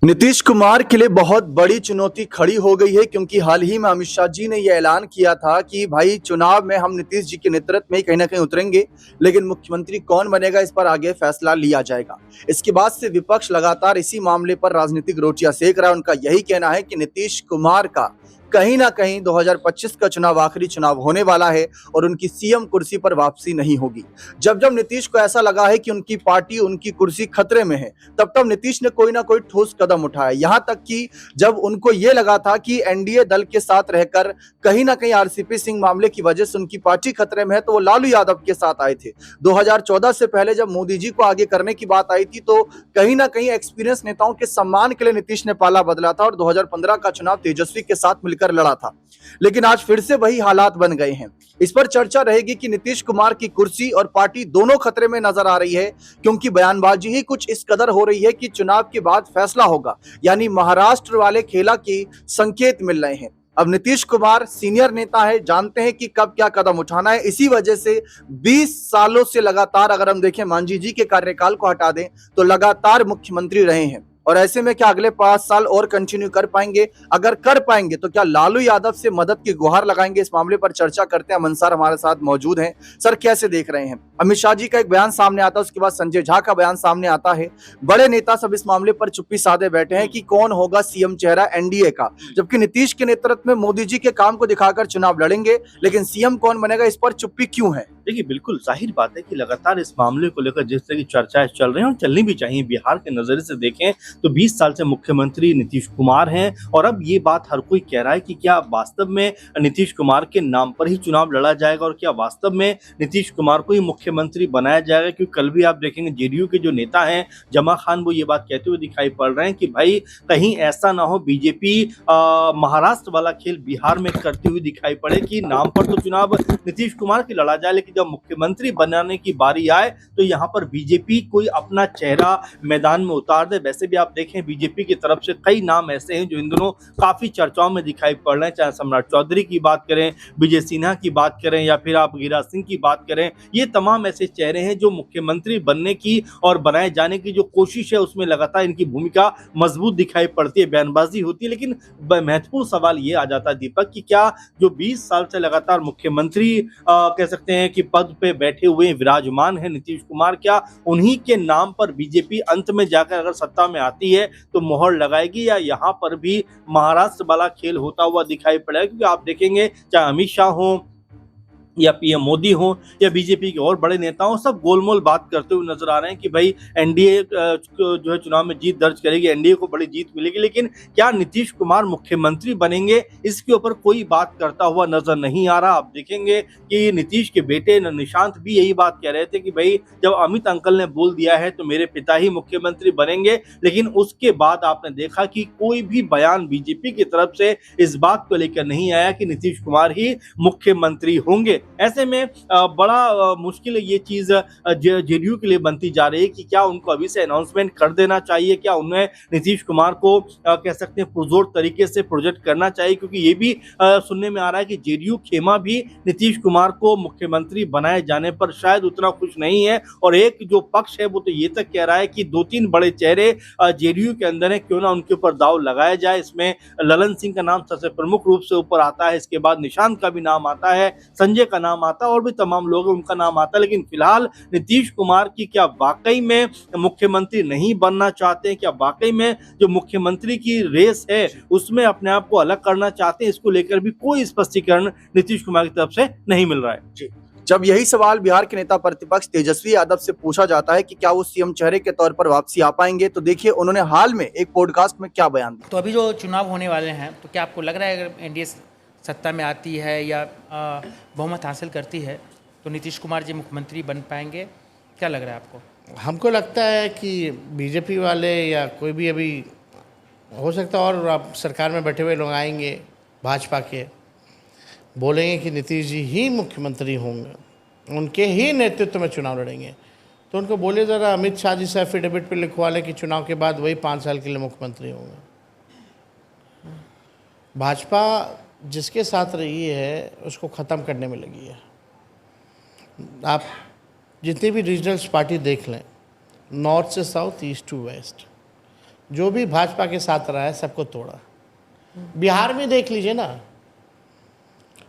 नीतीश कुमार के लिए बहुत बड़ी चुनौती खड़ी हो गई है क्योंकि हाल ही में अमित शाह जी ने यह ऐलान किया था कि भाई चुनाव में हम नीतीश जी के नेतृत्व में ही कहीं ना कहीं उतरेंगे, लेकिन मुख्यमंत्री कौन बनेगा इस पर आगे फैसला लिया जाएगा। इसके बाद से विपक्ष लगातार इसी मामले पर राजनीतिक रोटियां सेक रहा है। उनका यही कहना है कि नीतीश कुमार का कहीं ना कहीं 2025 का चुनाव आखिरी चुनाव होने वाला है और उनकी सीएम कुर्सी पर वापसी नहीं होगी। जब जब नीतीश को ऐसा लगा है कि उनकी पार्टी, उनकी कुर्सी खतरे में है, तब तब नीतीश ने कोई ना कोई ठोस कदम उठाया। यहां तक कि जब उनको यह लगा था कि एनडीए दल के साथ रहकर कहीं ना कहीं आरसीपी सिंह मामले की वजह से उनकी पार्टी खतरे में है, तो वो लालू यादव के साथ आए थे। 2014 से पहले जब मोदी जी को आगे करने की बात आई थी, तो कहीं ना कहीं एक्सपीरियंस नेताओं के सम्मान के लिए नीतीश ने पाला बदला था और 2015 का चुनाव तेजस्वी के साथ मिलकर लड़ा था। लेकिन आज फिर से वही हालात बन गए हैं। इस पर चर्चा रहेगी कि नीतीश कुमार की कुर्सी और पार्टी दोनों खतरे में नजर आ रही है, क्योंकि बयानबाजी ही कुछ इस कदर हो रही है कि चुनाव के बाद फैसला होगा, यानी महाराष्ट्र वाले खेला की संकेत मिल रहे हैं। अब नीतीश कुमार सीनियर नेता है, जानते हैं कि कब क्या कदम उठाना है। इसी वजह से 20 सालों से लगातार, अगर हम देखें मांझी जी के कार्यकाल को हटा दें, तो लगातार मुख्यमंत्री रहे हैं। और ऐसे में क्या अगले 5 साल और कंटिन्यू कर पाएंगे? अगर कर पाएंगे तो क्या लालू यादव से मदद की गुहार लगाएंगे? इस मामले पर चर्चा करते हैं। अमन सर हमारे साथ मौजूद हैं। सर, कैसे देख रहे हैं? अमित शाह जी का एक बयान सामने आता है, उसके बाद संजय झा का बयान सामने आता है। बड़े नेता सब इस मामले पर चुप्पी साधे बैठे हैं कि कौन होगा सीएम चेहरा एनडीए का, जबकि नीतीश के नेतृत्व में मोदी जी के काम को दिखाकर चुनाव लड़ेंगे, लेकिन सीएम कौन बनेगा इस पर चुप्पी क्यों है? देखिए, बिल्कुल ज़ाहिर बात है कि लगातार इस मामले को लेकर जिस तरह की चर्चाएँ चल रही हैं और चलनी भी चाहिए। बिहार के नज़रिए से देखें तो 20 साल से मुख्यमंत्री नीतीश कुमार हैं और अब ये बात हर कोई कह रहा है कि क्या वास्तव में नीतीश कुमार के नाम पर ही चुनाव लड़ा जाएगा और क्या वास्तव में नीतीश कुमार को ही मुख्यमंत्री बनाया जाएगा? क्योंकि कल भी आप देखेंगे जेडीयू के जो नेता हैं जमा खान, वो ये बात कहते हुए दिखाई पड़ रहे हैं कि भाई कहीं ऐसा ना हो बीजेपी महाराष्ट्र वाला खेल बिहार में करती हुई दिखाई पड़े कि नाम पर तो चुनाव नीतीश कुमार की लड़ा जाए, लेकिन जब मुख्यमंत्री बनाने की बारी आए तो यहाँ पर बीजेपी कोई अपना चेहरा मैदान में उतार दे। वैसे भी आप देखें बीजेपी की तरफ से कई नाम ऐसे हैं जो इन दिनों काफी चर्चाओं में दिखाई पड़ रहे हैं, चाहे सम्राट चौधरी की बात करें, विजय सिन्हा की बात करें या फिर आप गिरिराज सिंह की बात करें। ये तमाम ऐसे चेहरे हैं जो मुख्यमंत्री बनने की और बनाए जाने की जो कोशिश है उसमें लगातार इनकी भूमिका मजबूत दिखाई पड़ती है, बयानबाजी होती है। लेकिन महत्वपूर्ण सवाल ये आ जाता है दीपक कि क्या जो 20 साल से लगातार मुख्यमंत्री कह सकते हैं कि पद पे बैठे हुए विराजमान है नीतीश कुमार, क्या उन्हीं के नाम पर बीजेपी अंत में जाकर अगर सत्ता में आती है तो मोहर लगाएगी या यहाँ पर भी महाराष्ट्र वाला खेल होता हुआ दिखाई पड़ेगा? क्योंकि आप देखेंगे चाहे अमित शाह हो या पीएम मोदी हो या बीजेपी के और बड़े नेता हो, सब गोलमोल बात करते हुए नजर आ रहे हैं कि भाई एनडीए जो है चुनाव में जीत दर्ज करेगी, एनडीए को बड़ी जीत मिलेगी। लेकिन क्या नीतीश कुमार मुख्यमंत्री बनेंगे, इसके ऊपर कोई बात करता हुआ नजर नहीं आ रहा। आप देखेंगे कि नीतीश के बेटे निशांत भी यही बात कह रहे थे कि भाई जब अमित अंकल ने बोल दिया है तो मेरे पिता ही मुख्यमंत्री बनेंगे, लेकिन उसके बाद आपने देखा कि कोई भी बयान बीजेपी की तरफ से इस बात को लेकर नहीं आया कि नीतीश कुमार ही मुख्यमंत्री होंगे। ऐसे में बड़ा मुश्किल ये चीज जेडीयू के लिए बनती जा रही है कि क्या उनको अभी से अनाउंसमेंट कर देना चाहिए, क्या उन्हें नीतीश कुमार को कह सकते हैं पुरजोर तरीके से प्रोजेक्ट करना चाहिए? क्योंकि ये भी सुनने में आ रहा है कि जेडीयू खेमा भी नीतीश कुमार को मुख्यमंत्री बनाए जाने पर शायद उतना खुश नहीं है और एक जो पक्ष है वो तो ये तक कह रहा है कि 2-3 बड़े चेहरे जेडीयू के अंदर है, क्यों ना उनके ऊपर दाव लगाया जाए। इसमें ललन सिंह का नाम सबसे प्रमुख रूप से ऊपर आता है, इसके बाद निशांत का भी नाम आता है, संजय का नाम आता है और भी तमाम लोग उनका नाम आता है। लेकिन फिलहाल नीतीश कुमार की क्या वाकई में मुख्यमंत्री नहीं बनना चाहते हैं? क्या वाकई में जो मुख्यमंत्री की रेस है उसमें अपने आप को अलग करना चाहते हैं? इसको लेकर भी कोई स्पष्टीकरण नीतीश कुमार की तरफ से नहीं मिल रहा है। जी, जब यही सवाल बिहार के नेता प्रतिपक्ष तेजस्वी यादव से पूछा जाता है कि क्या वो सीएम चेहरे के तौर पर वापसी आ पाएंगे, तो देखिए उन्होंने हाल में एक पॉडकास्ट में क्या बयान दिया। तो अभी जो चुनाव होने वाले हैं, तो क्या आपको लग रहा है अगर एनडीए सत्ता में आती है या बहुमत हासिल करती है तो नीतीश कुमार जी मुख्यमंत्री बन पाएंगे? क्या लग रहा है आपको? हमको लगता है कि बीजेपी वाले या कोई भी अभी हो सकता है और आप सरकार में बैठे हुए लोग आएंगे भाजपा के, बोलेंगे कि नीतीश जी ही मुख्यमंत्री होंगे, उनके ही नेतृत्व में चुनाव लड़ेंगे। तो उनको बोले ज़रा अमित शाह जी से एफिडेविट पे लिखवा लें कि चुनाव के बाद वही 5 साल के लिए मुख्यमंत्री होंगे। भाजपा जिसके साथ रही है उसको ख़त्म करने में लगी है। आप जितनी भी रीजनल्स पार्टी देख लें, नॉर्थ से साउथ, ईस्ट टू वेस्ट, जो भी भाजपा के साथ रहा है सबको तोड़ा। बिहार में देख लीजिए ना,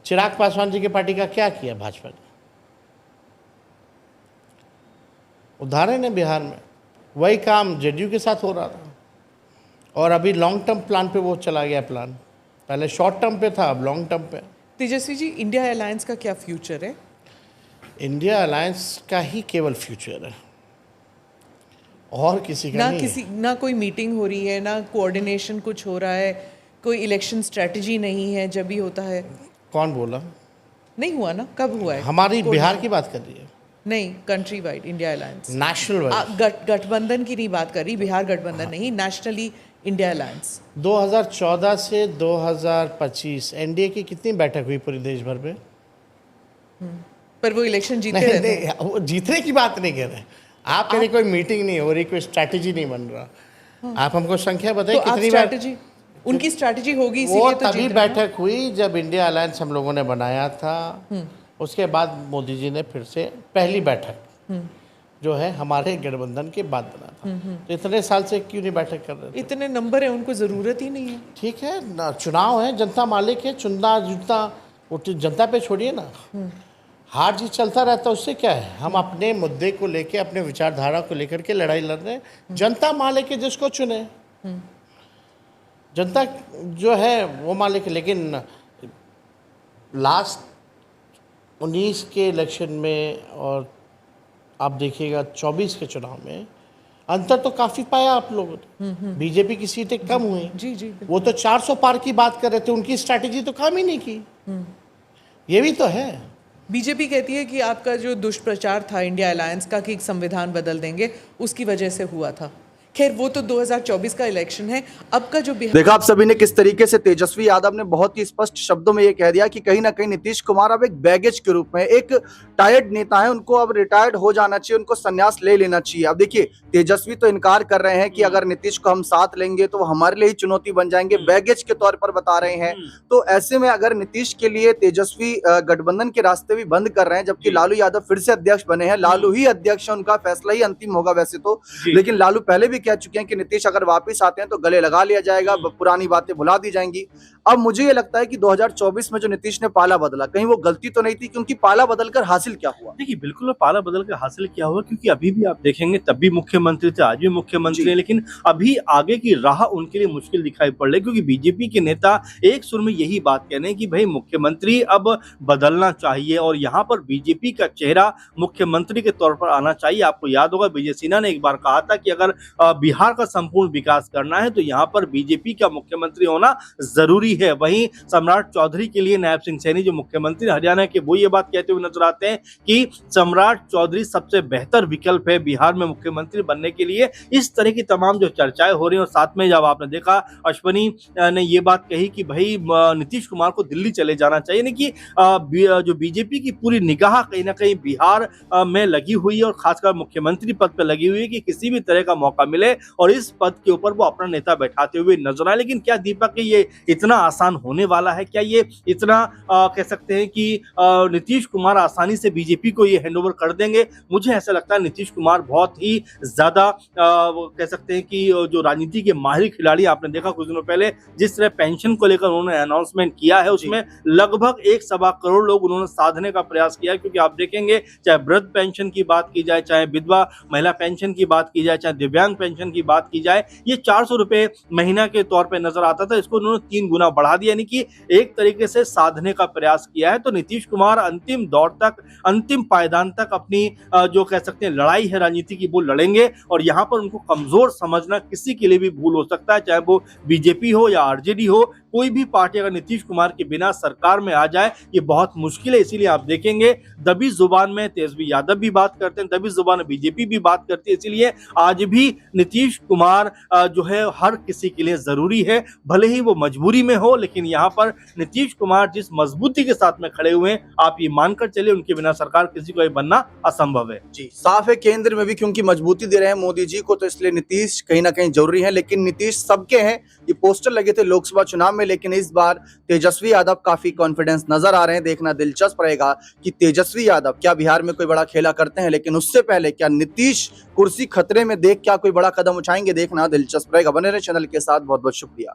चिराग पासवान जी की पार्टी का क्या किया भाजपा ने, उदाहरण है बिहार में। वही काम जेडीयू के साथ हो रहा था, और अभी लॉन्ग टर्म प्लान पे वो चला गया प्लान। पहले शॉर्ट टर्म पे था, अब लॉन्ग टर्म पे। तेजस्वी जी, इंडिया अलायंस का क्या फ्यूचर है? इंडिया अलायंस का ही केवल फ्यूचर है, और किसी का नहीं है। ना कोई मीटिंग हो रही है, ना कोऑर्डिनेशन कुछ हो रहा है, कोई इलेक्शन स्ट्रेटजी नहीं है। जब भी होता है, कौन बोला? नहीं हुआ ना, कब हुआ है? हमारी बिहार की बात कर रही है, नहीं, country wide India alliance, national wide. गठबंधन की नहीं बात कर रही, बिहार गठबंधन नहीं, नेशनली इंडिया अलायंस। 2014 से 2025 एनडीए की कितनी बैठक हुई पूरे देश भर में? पर वो इलेक्शन जीते नहीं, रहते हैं। नहीं, वो जीतने की बात नहीं कर रहे। आप कह रहे कोई मीटिंग नहीं हो रही, कोई स्ट्रैटेजी नहीं बन रहा। आप हमको संख्या बताइए तो आप कितनी बार स्ट्रैटेजी, उनकी स्ट्रैटेजी होगी, वो इसीलिए तो तभी जीत रहे हैं। बैठक हुई जब इंडिया अलायंस हम लोगों ने बनाया था। उसके बाद मोदी जी ने फिर से पहली बैठक जो है हमारे गठबंधन के बाद बना था। तो इतने साल से क्यों नहीं बैठक कर रहे थे? इतने नंबर है, उनको जरूरत ही नहीं है। ठीक है ना, चुनाव है, जनता मालिक है, चुनना जीतना वो तो जनता पे छोड़िए ना। हार जीत चलता रहता है, उससे क्या है? हम अपने मुद्दे को लेके, अपने विचारधारा को लेकर के लड़ाई लड़ रहे हैं। जनता मालिक है, जिसको चुने जनता जो है वो मालिक है। लेकिन लास्ट 19 के इलेक्शन में और आप देखिएगा 24 के चुनाव में अंतर तो काफ़ी पाया आप लोगों ने। बीजेपी की सीटें कम हुई। जी जी, वो तो 400 पार की बात कर रहे थे, उनकी स्ट्रैटेजी तो काम ही नहीं की। ये भी तो है। बीजेपी कहती है कि आपका जो दुष्प्रचार था इंडिया अलायंस का कि संविधान बदल देंगे, उसकी वजह से हुआ था। खैर, वो तो 2024 का इलेक्शन है। अब का जो बिहार, देखा आप सभी ने किस तरीके से तेजस्वी यादव ने बहुत ही स्पष्ट शब्दों में ये कह दिया कि कहीं ना कहीं नीतीश कुमार अब एक बैगेज के रूप में, एक टायर्ड नेता है, उनको अब रिटायर्ड हो जाना चाहिए, उनको संन्यास ले लेना चाहिए। अब देखिए, तेजस्वी तो इनकार कर रहे हैं कि अगर नीतीश को हम साथ लेंगे तो वो हमारे लिए ही चुनौती बन जाएंगे, बैगेज के तौर पर बता रहे हैं। तो ऐसे में अगर नीतीश के लिए तेजस्वी गठबंधन के रास्ते भी बंद कर रहे हैं, जबकि लालू यादव फिर से अध्यक्ष बने हैं, लालू ही अध्यक्ष है, उनका फैसला ही अंतिम होगा वैसे तो, लेकिन लालू पहले भी कह चुके हैं कि नीतीश अगर वापस आते हैं तो गले लगा लिया जाएगा, पुरानी बातें भुला दी जाएंगी। अब मुझे ये लगता है कि 2024 में जो नीतीश ने पाला बदला, कहीं वो गलती तो नहीं थी? क्योंकि पाला बदलकर हासिल क्या हुआ? देखिए, बिल्कुल वो पाला बदल कर हासिल क्या हुआ, क्योंकि अभी भी आप देखेंगे तब भी मुख्यमंत्री थे, आज भी मुख्यमंत्री है, लेकिन अभी आगे की राह उनके लिए मुश्किल दिखाई पड़ रही है। क्योंकि बीजेपी के नेता एक सुर में यही बात कह रहे हैं कि भाई मुख्यमंत्री अब बदलना चाहिए और यहाँ पर बीजेपी का चेहरा मुख्यमंत्री के तौर पर आना चाहिए। आपको याद होगा विजय सिन्हा ने एक बार कहा था कि अगर बिहार का संपूर्ण विकास करना है तो यहाँ पर बीजेपी का मुख्यमंत्री होना जरूरी है। वहीं सम्राट चौधरी के लिए नायब सिंह सैनी जो मुख्यमंत्री हरियाणा के, वो ये बात कहते हुए नजर आते हैं कि सम्राट चौधरी सबसे बेहतर विकल्प है बिहार में मुख्यमंत्री बनने के लिए। इस तरह की तमाम जो चर्चाएं हो रही हैं, और साथ में जब आपने देखा अश्वनी ने ये बात कही कि भाई नीतीश कुमार को दिल्ली चले जाना चाहिए, यानी कि जो बीजेपी की पूरी निगाह कहीं ना कहीं बिहार में लगी हुई है और खासकर मुख्यमंत्री पद पर लगी हुई है कि किसी भी तरह का मौका मिले और इस पद के ऊपर वो अपना नेता बैठाते हुए नजर आए। लेकिन क्या दीपक ये इतना आसान होने वाला है? क्या ये इतना कह सकते हैं कि नीतीश कुमार आसानी से बीजेपी को ये हैंडओवर कर देंगे? मुझे ऐसा लगता है नीतीश कुमार बहुत ही ज्यादा कह सकते हैं कि जो राजनीति के माहिर खिलाड़ी, आपने देखा कुछ दिनों पहले जिस तरह पेंशन को लेकर उन्होंने अनाउंसमेंट किया है, उसमें लगभग 1.25 करोड़ लोग उन्होंने साधने का प्रयास किया है। क्योंकि आप देखेंगे, चाहे वृद्ध पेंशन की बात की जाए, चाहे विधवा महिला पेंशन की बात की जाए, चाहे दिव्यांग पेंशन की बात की जाए, ये 400 रुपए महीना के तौर पे नजर आता था, इसको उन्होंने 3 गुना बढ़ा दिया, यानी कि एक तरीके से साधने का प्रयास किया है। तो नीतीश कुमार अंतिम दौर तक, अंतिम पायदान तक अपनी जो कह सकते हैं लड़ाई है राजनीति की, वो लड़ेंगे। और यहाँ पर उनको कमजोर समझना किसी के लिए भी भूल हो सकता है, चाहे वो बीजेपी हो या आरजेडी हो। कोई भी पार्टी अगर नीतीश कुमार के बिना सरकार में आ जाए, ये बहुत मुश्किल है। इसीलिए आप देखेंगे दबी जुबान में तेजस्वी यादव भी बात करते हैं, दबी जुबान में बीजेपी भी बात करती है। इसीलिए आज भी नीतीश कुमार जो है हर किसी के लिए जरूरी है, भले ही वो मजबूरी में हो। लेकिन यहाँ पर नीतीश कुमार जिस मजबूती के साथ में खड़े हुए हैं, आप ये मानकर चलिए उनके बिना सरकार किसी को बनना असंभव है। जी, साफ है, केंद्र में भी क्योंकि मजबूती दे रहे हैं मोदी जी को, तो इसलिए नीतीश कहीं ना कहीं जरूरी है। लेकिन नीतीश सबके हैं, ये पोस्टर लगे थे लोकसभा चुनाव में, में, लेकिन इस बार तेजस्वी यादव काफी कॉन्फिडेंस नजर आ रहे हैं। देखना दिलचस्प रहेगा कि तेजस्वी यादव क्या बिहार में कोई बड़ा खेला करते हैं, लेकिन उससे पहले क्या नीतीश कुर्सी खतरे में देख क्या कोई बड़ा कदम उठाएंगे, देखना दिलचस्प रहेगा। बने रहे चैनल के साथ, बहुत बहुत शुक्रिया।